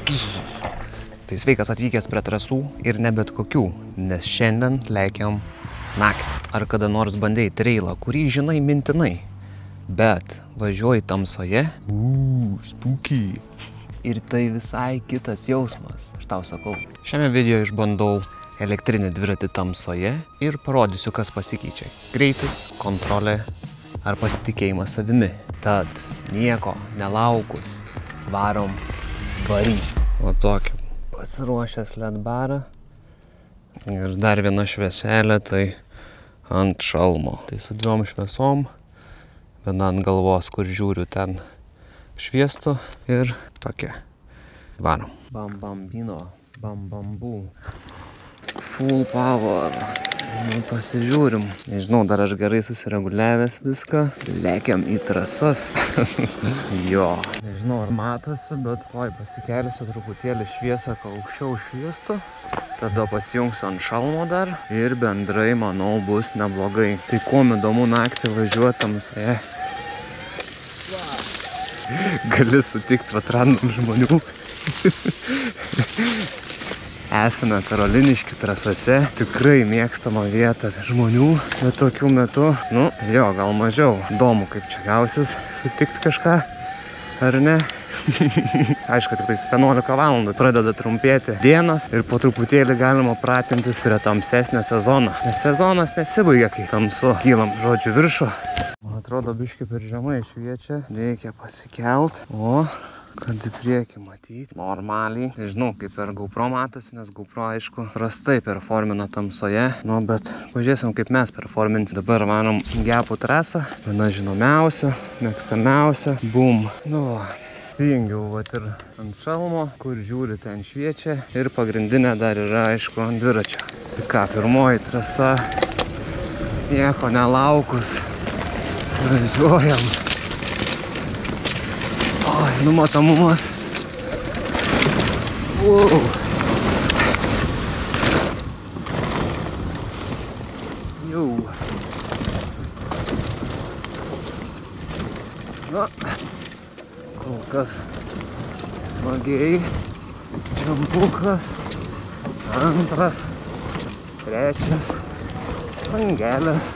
Tai sveikas atvykęs prie trasų ir ne bet kokių, nes šiandien lekiam naktį. Ar kada nors bandėjai treilą, kurį žinai mintinai, bet važiuoji tamsoje? Spooky. Ir tai visai kitas jausmas, aš tau sakau. Šiame video išbandau elektrinį dviratį tamsoje ir parodysiu, kas pasikeičia. Greitis, kontrolė ar pasitikėjimas savimi. Tad nieko nelaukus, varom varyt. O tokį pasiruošęs LED barą ir dar viena švieselė, tai ant šalmo. Tai su dviom šviesom, viena ant galvos, kur žiūriu ten šviestų ir tokia. Varom. Bam bambino, bam bambu. Full power. Nu, pasižiūrim. Nežinau, dar aš gerai susireguliavęs viską. Lekiam į trasas. Jo. Nežinau, ar matosi, bet pasikelsiu truputėlį šviesą, kad aukščiau šviestų. Tada pasijungsiu ant šalmo dar ir bendrai, manau, bus neblogai. Tai kuom įdomu naktį važiuoti tamsoje. Gali sutikti random žmonių. Esame Karoliniškių trasose, tikrai mėgstama vieta žmonių, bet tokiu metu, gal mažiau. Įdomu, kaip čia gausis sutikti kažką, ar ne? Aišku, tik 11 valandų pradeda trumpėti dienos ir po truputėlį galima pratintis prie tamsesnio sezono. Nes sezonas nesibaigia, kai tamsu. Kylam, žodžiu, viršų. Man atrodo, biškį per žemai šviečia. Reikia pasikelt. O, kad į priekį matyti normaliai. Nežinau, kaip per GoPro matosi, nes GoPro, aišku, prastai performina tamsoje. Bet pažiūrėsim, kaip mes performinsim. Dabar varom Gepų trasą. Viena žinomiausia, mėgstamiausia. Bum. Įsijungiau ir ant šalmo, kur žiūri, ten šviečia. Ir pagrindinė dar yra, aišku, ant dviračio. Tai ką, pirmoji trasa. Nieko nelaukus. Važiuojam. Oi, numatomumas. Wow. Jau. Kol kas smagiai. Džampukas. Antras. Trečias. Bangelės.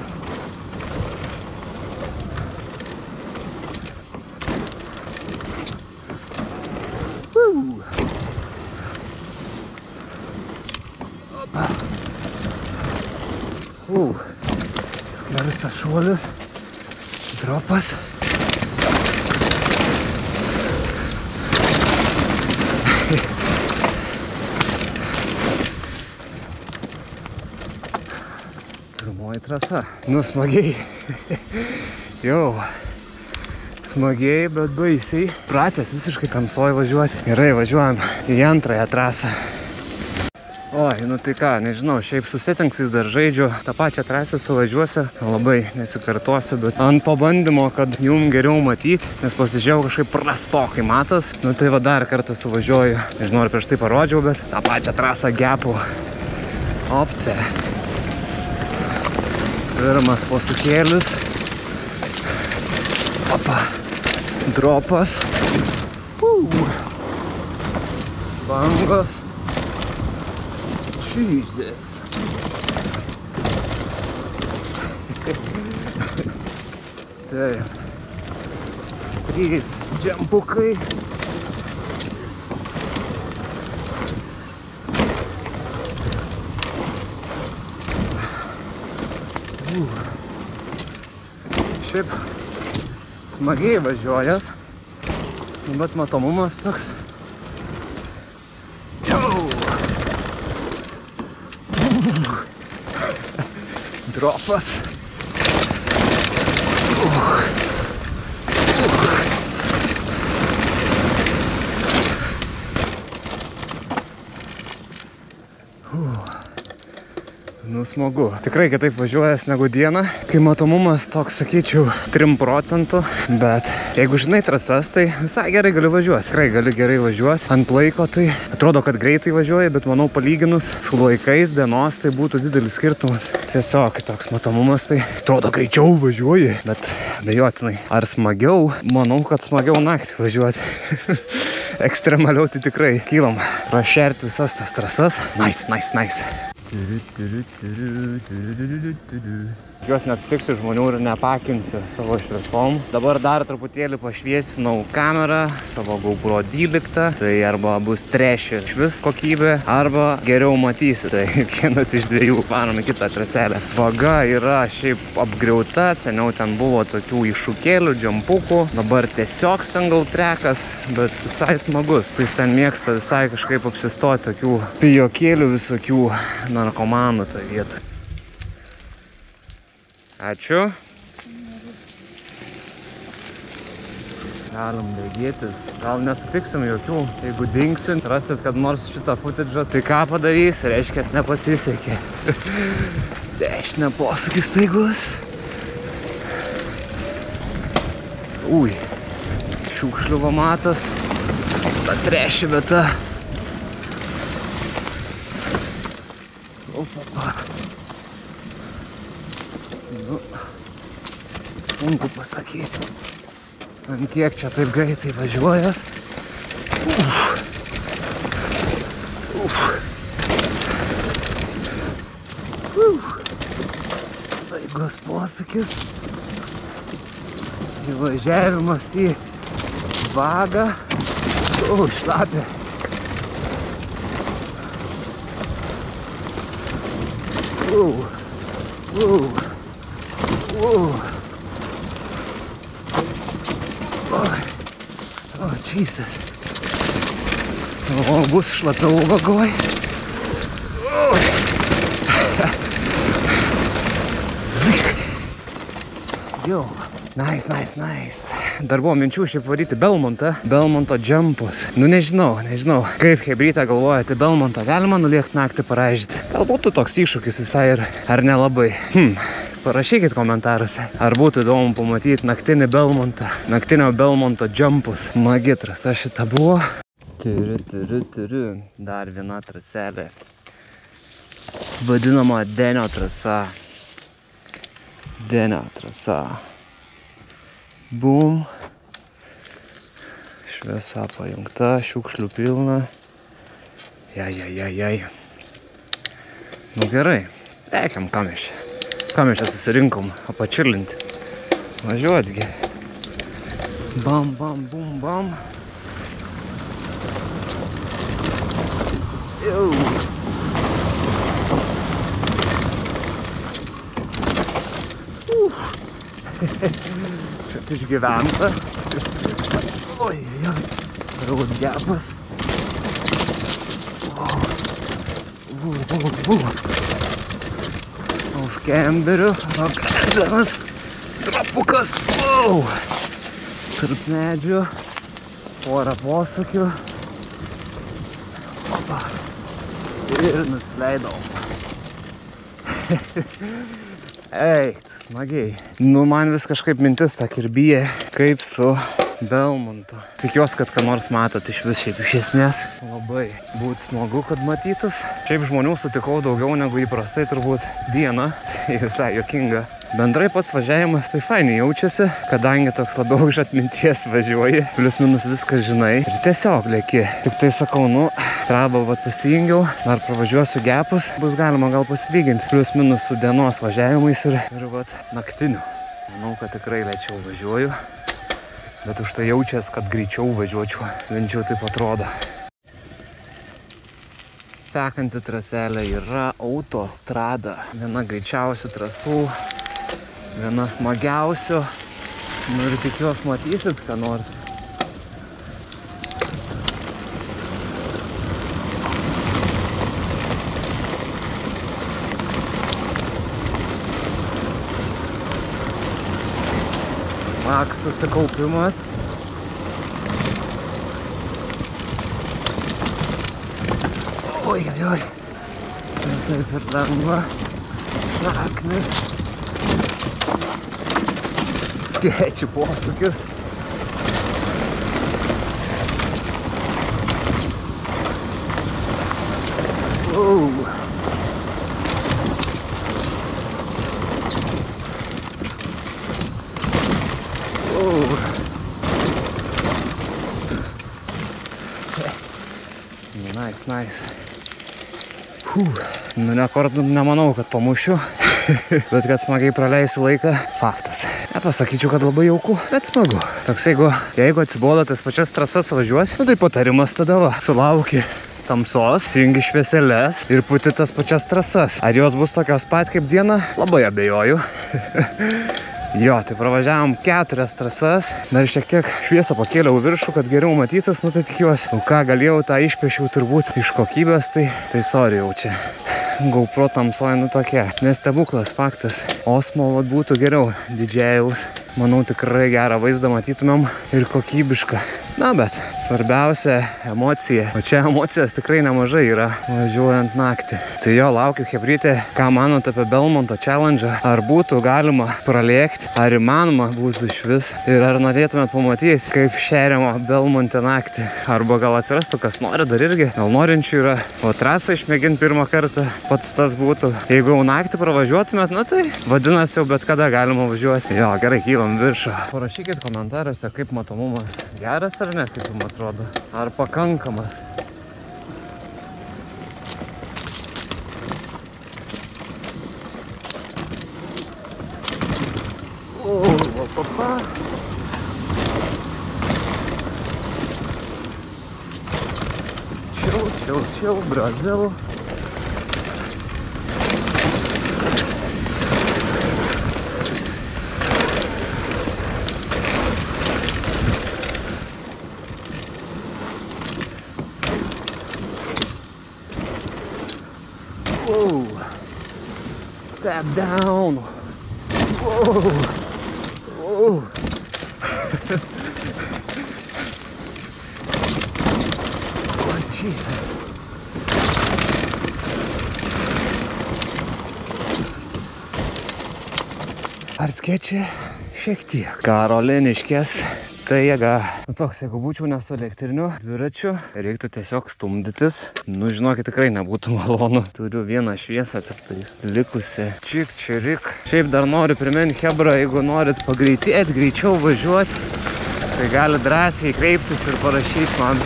Sklerisas šuolis, dropas. Pirmoji trasa. Smagiai. Jau. Smagiai, bet baisiai. Pratęs visiškai tamsoj važiuoti. Gerai, važiuojam į antrąją trasą. Oi, tai ką, nežinau, šiaip su settingsais dar žaidžiu, tą pačią trasą suvažiuosiu, labai nesikartosiu, bet ant pabandymo, kad jum geriau matyti, nes pasižiūrėjau kažkaip prastokai matos, tai va dar kartą suvažiuoju, nežinau, ar prieš tai parodžiau, bet tą pačią trasą Gepų opcija. Pirmas posūkėlis, opa, dropas, bangos. Jesus. Taip. 3 džampukai. Šiaip smagiai važiuojas, bet matomumas toks. Dropas. Smagu. Tikrai kitaip važiuojas negu dieną, kai matomumas toks, sakyčiau, 3%, bet jeigu žinai trasas, tai visai gerai gali važiuoti. Tikrai gali gerai važiuoti. Ant laiko tai atrodo, kad greitai važiuoji, bet manau palyginus su laikais dienos tai būtų didelis skirtumas. Tiesiog toks matomumas, tai atrodo greičiau važiuoji, bet abejotinai. Ar smagiau? Manau, kad smagiau naktį važiuoti. ekstremaliau tai tikrai kylam. Prašerti visas tas trasas. Nice. Juos nesutiksiu žmonių ir nepakinsiu savo šviesom. Dabar dar truputėlį pašviesinau kamerą, savo GoPro 12. Tai arba bus trešė švis kokybė, arba geriau matysi. Tai vienas iš dviejų varom į kitą traselę. Vaga yra šiaip apgriauta, seniau ten buvo tokių iššūkėlių, džampukų. Dabar tiesiog single trackas, bet visai smagus. Tai jis ten mėgsta visai kažkaip apsistoti tokių pijokėlių, visokių narkomanų toje vietoje. Ačiū. Galim bėgėtis. Gal nesutiksim jokių. Jeigu dingsim, rasit, kad nors šitą footage'ą, tai ką padarys, reiškia, nepasisekė. Dešinė posūkis staigus. Ui, šiukšlių matas. Šitą trešį vietą. Opa. Nu, sunku pasakyti, ant kiek čia taip greitai važiuojas. Staigus posūkis, įvažiavimas į vagą. Šlapia. Jesus. O, bus šlapiau vagoj. Jau. Nice. Dar buvo minčių šiaip varyti Belmonto džempus. Nu nežinau, kaip hebrytė galvojate, Belmonto galima nuliekti naktį paražyti. Gal būtų toks iššūkis visai ir ar nelabai. Parašykit komentaruose, ar būtų įdomu pamatyti naktinio Belmonto džempus. Magitras, aš šitą buvo. Turiu. Dar viena traselė. Vadinama Denio trasa. Bum. Šviesa pajungta, šiukšlių pilna. Jai. Nu gerai, lekiam Ką mes čia susirinkom apačilinti. Važiuotgi. Bam. Jau. Čia išgyventa. Oi. Raudgepas. Už kemberių, rokas, trapukas, tarp medžių, porą posūkių. Opa. Ir nusileidau. Ei, smagiai. Nu, man vis kažkaip mintis ta kirbija, kaip su Belmontu. Tikiuosi, kad ką nors matot iš esmės. Labai būtų smagu, kad matytus. Šiaip žmonių sutikau daugiau negu įprastai turbūt dieną. Tai visai juokinga. Bendrai pats važiavimas tai fainiai jaučiasi, kadangi toks labiau iš atminties važiuoji. Plius minus viską žinai. Ir tiesiog leki. Tik tai sakau, trabą pasijungiau. Dar pravažiuosiu gepus. Bus galima gal pasilyginti. Plius minus su dienos važiavimais ir naktiniu. Manau, kad tikrai lėčiau važiuoju. Bet už tai jaučias, kad greičiau važiuočiau. Bent taip atrodo. Sekanti traselė yra autostrada. Viena greičiausių trasų. Viena smagiausių. Nu ir tikiuosi matysit, ką nors. Maks susikaupimas. Oi. Taip ir lengva. Šaknis. Skėčių posūkis. Nice. Nu, rekordų nemanau, kad pamušiu, bet kad smagiai praleisiu laiką, faktas. Nepasakyčiau, kad labai jauku, bet smagu. Toks, jeigu atsibodo tas pačias trasas važiuoti, nu tai patarimas tada va, sulauki tamsos, įjungi švieselės ir puti tas pačias trasas. Ar jos bus tokios pat kaip dieną? Labai abejoju. Jo, tai pravažiavom 4 trasas, dar šiek tiek šviesą pakėliau viršų, kad geriau matytus, nu tai tikiuosi. O ką galėjau, tą išpešiau turbūt iš kokybės, tai sorry jau čia. GoPro tamsoje, nu tokia, nestebuklas, faktas. Osmo vat būtų geriau, DJI-aus. Manau, tikrai gerą vaizdą matytumėm ir kokybišką. Na, bet svarbiausia emocija. O čia emocijos tikrai nemažai yra važiuojant naktį. Tai jo, laukiu chebrytė, ką manot apie Belmonto challenge. Ar būtų galima pralėkti, ar įmanoma būtų iš vis. Ir ar norėtumėt pamatyti, kaip šeriama Belmonte naktį. Arba gal atsirastų, kas nori dar irgi. Gal norinčių yra. O trasą išmėginti pirmą kartą pats tas būtų. Jeigu jau naktį pravažiuotumėt, na tai vadinasi jau bet kada galima važiuoti. Jo, gerai, kylam viršų. Parašykit komentaruose, kaip matomumas. Geras ar ne, kaip jums atrodo? Ar pakankamas? Chill, Brazil. Whoa, step down. Whoa, whoa. Oh, Jesus. Ar skečia? Šiek tiek. Karoliniškės. Tai jėga. Nu toks, jeigu būčiau ne su elektriniu dviračiu, reiktų tiesiog stumdytis. Nu, žinokit, tikrai nebūtų malonu. Turiu vieną šviesą, tiktais likusi. Čik, čirik. Šiaip dar noriu priminti chebra, jeigu norit pagreitėti, greičiau važiuoti, tai gali drąsiai kreiptis ir parašyti man.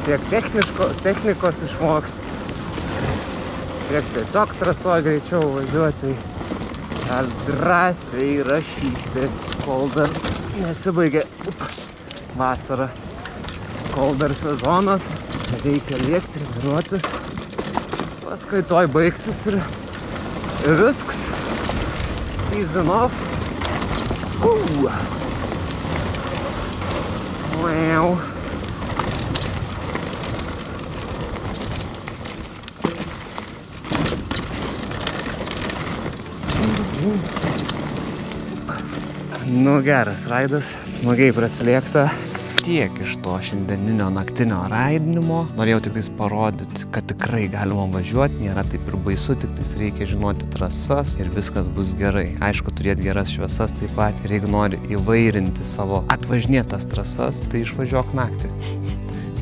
Tiek technikos išmokti, tiek tiesiog trasoje greičiau važiuoti. Gal drąsiai rašyti, kol dar nesibaigia vasara, kol dar sezonas, reikia lėkti, treniruotis, paskui toj baigsis ir viskas, season off. Wow. Nu, geras raidas, smagiai prasilėkta. Tiek iš to šiandieninio naktinio raidinimo. Norėjau tik tais parodyti, kad tikrai galima važiuoti, nėra taip ir baisu, tik tais reikia žinoti trasas ir viskas bus gerai. Aišku, turėti geras šviesas taip pat ir jeigu nori įvairinti savo atvažinėtas trasas, tai išvažiuok naktį.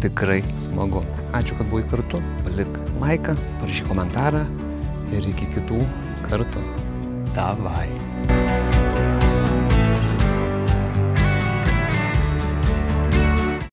Tikrai smagu. Ačiū, kad buvai kartu, palik laiką, parašyk komentarą ir iki kitų kartų. Davai.